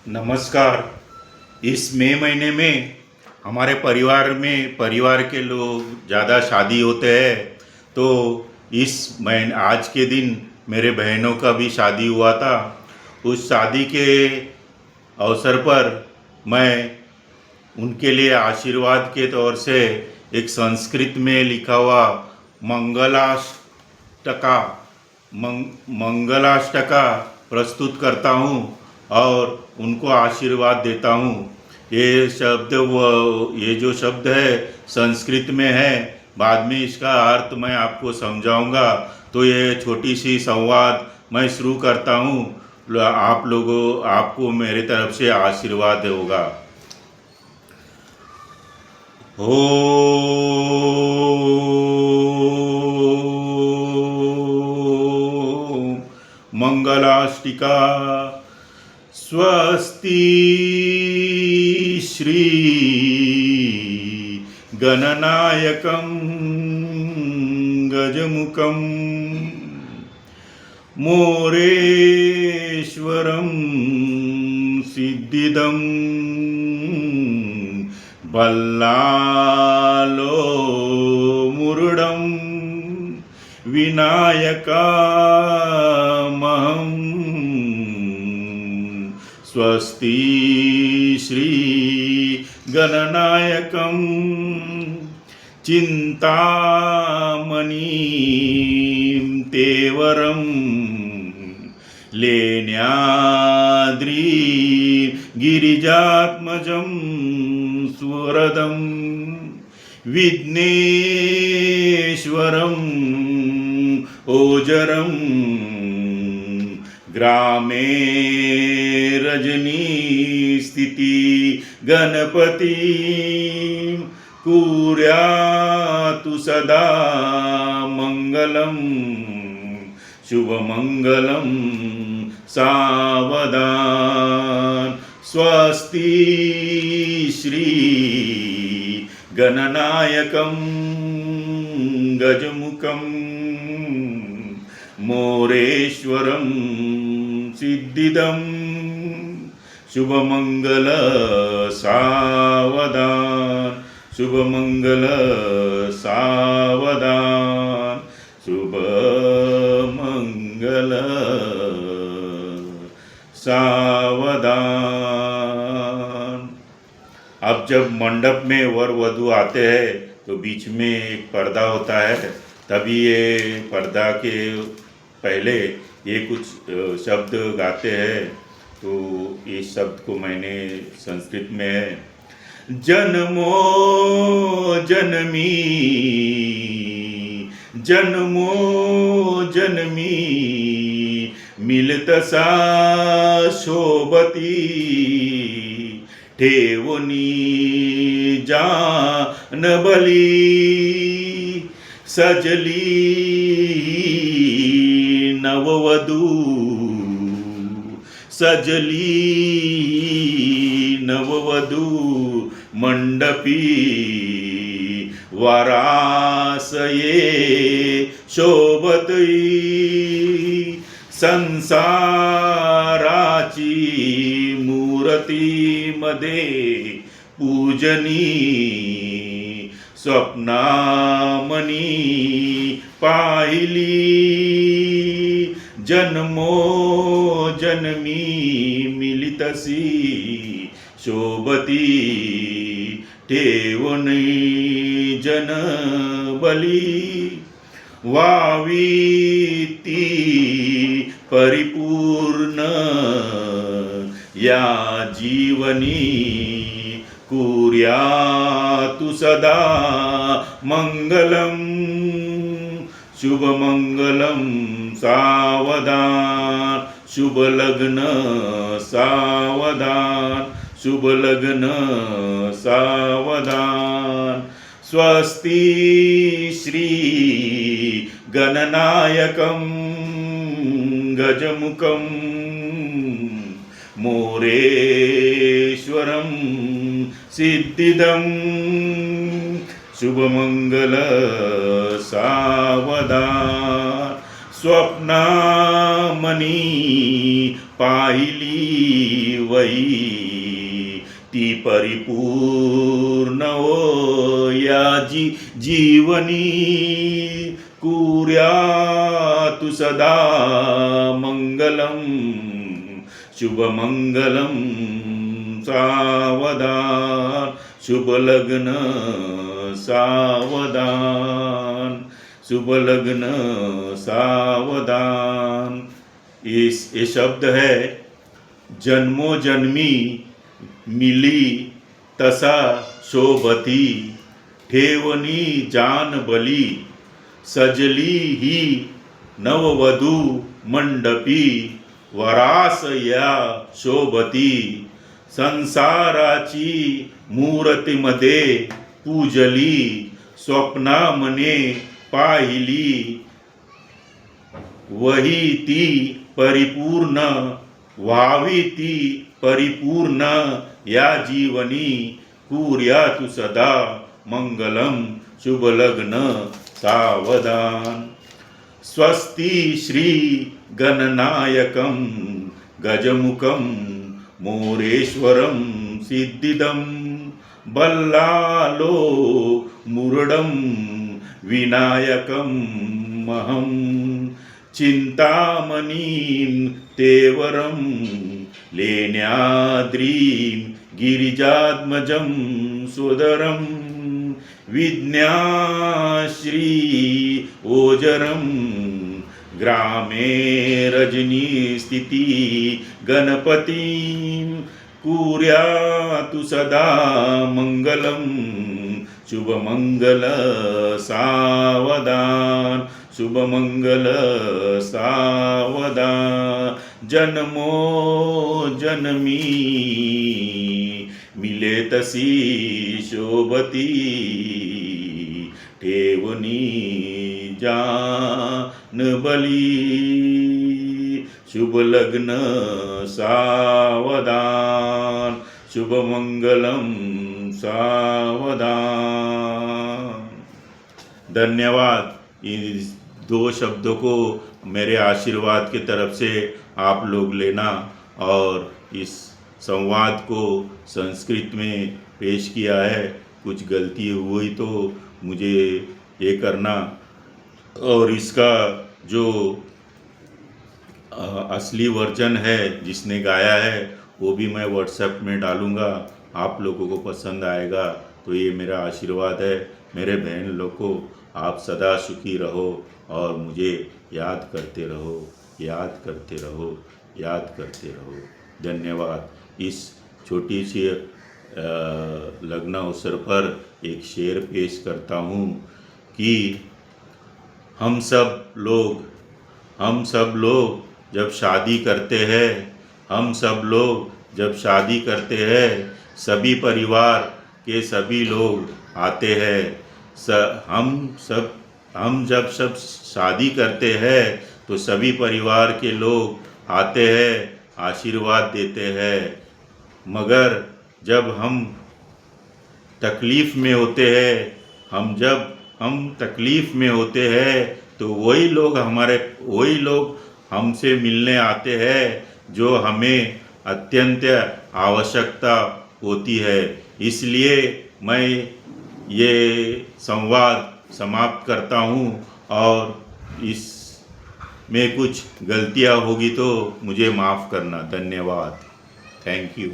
नमस्कार। इस मई महीने में हमारे परिवार के लोग ज़्यादा शादी होते हैं। तो इस महीने आज के दिन मेरे बहनों का भी शादी हुआ था। उस शादी के अवसर पर मैं उनके लिए आशीर्वाद के तौर से एक संस्कृत में लिखा हुआ मंगलाष्टका मंगलाष्टका प्रस्तुत करता हूँ और उनको आशीर्वाद देता हूँ। ये जो शब्द है संस्कृत में है। बाद में इसका अर्थ मैं आपको समझाऊंगा। तो ये छोटी सी संवाद मैं शुरू करता हूँ। आपको मेरे तरफ से आशीर्वाद होगा। ओ मंगलाष्टिका स्वस्ति श्री गणनायकं गजमुखं मोरेश्वरं सिद्धिदं बल्लालो मुरुडं विनायकामहं स्वस्ति श्री गणनायकं चिंतामणिं तेवरं लेण्याद्रि गिरिजात्मजं स्वरदं विघ्नेश्वरं ओजरं ग्रामे रजनी स्थिति गणपति कुर्यातु सदा मंगलम शुभमंगलम सावधान स्वस्ति श्री गणनायकं गजमुखं मोरेश्वरं सिद्धिदं शुभमंगल सावधान शुभमंगल सावधान शुभमंगल सावधान। अब जब मंडप में वर वधू आते हैं तो बीच में एक पर्दा होता है। तभी ये पर्दा के पहले ये कुछ शब्द गाते हैं। तो इस शब्द को मैंने संस्कृत में है। जन्मो जन्मी मिलतसा शोभती ठेवनी जानबली सजली नववधू मंडपी वरासये शोभतई संसाराची मूर्तीमध्ये पूजनी स्वप्नामणी पाहिली जन्मो जन्मी मिलितसी शोभती ठेवणी जनबली वावीती परिपूर्ण या जीवनी कुर्यातु सदा मंगलम शुभमंगलम सावधान शुभ लग्न सावधान शुभ लग्न सावधान स्वस्ति श्री गणनायकं गजमुखं मोरेश्वरं सिद्धिदं शुभमंगल सावधान स्वप्नामणि पाहिली वही ती परिपूर्ण ओ या जीवनी कुर्या तु सदा मंगलम शुभमंगलम सावधान शुभ लग्न सावधान शुभ लग्न सावधान। ये शब्द है जन्मों जन्मी मिली तसा शोभती ठेवणी जान बली सजली ही नववधू मंडपी वरास या शोभती संसाराची मूर्तीमध्ये पूजली स्वप्नामने पाहिली वही ती परिपूर्ण व्हावी ती परिपूर्ण या जीवनी कुर्या तु सदा मंगलम शुभ लग्न सावधान। स्वस्ति श्री गणनायकं गजमुखं मोरेश्वरं सिद्धिदं बल्लालो मुरडं विनायकं महं चिंतामणिं तेवरं लेण्याद्रीं गिरिजात्मजं सुदरं विज्ञाश्री ओजरं ग्रामे रजनी स्थिति गणपतिं कुर्या तु सदा मंगलम शुभमंगल सावधान शुभमंगल सावधान। जन्मो जन्मी मिले तसी शोभती ठेवणी जान बली शुभ लग्न सावधान शुभमंगलम सावधान। धन्यवाद। इस 2 शब्दों को मेरे आशीर्वाद की तरफ से आप लोग लेना और इस संवाद को संस्कृत में पेश किया है। कुछ गलती हुई तो मुझे ये करना और इसका जो असली वर्जन है जिसने गाया है वो भी मैं व्हाट्सएप में डालूँगा। आप लोगों को पसंद आएगा तो ये मेरा आशीर्वाद है। मेरे बहन लोग को आप सदा सुखी रहो और मुझे याद करते रहो, याद करते रहो, याद करते रहो। धन्यवाद। इस छोटी सी लग्न अवसर पर एक शेर पेश करता हूँ कि हम सब लोग जब शादी करते हैं, हम सब लोग जब शादी करते हैं, सभी परिवार के सभी लोग आते हैं। हम जब शादी करते हैं तो सभी परिवार के लोग आते हैं, आशीर्वाद देते हैं। मगर जब हम तकलीफ़ में होते हैं, जब हम तकलीफ़ में होते हैं तो वही लोग हमसे मिलने आते हैं जो हमें अत्यंत आवश्यकता होती है। इसलिए मैं ये संवाद समाप्त करता हूँ और इस में कुछ गलतियाँ होगी तो मुझे माफ़ करना। धन्यवाद। Thank you.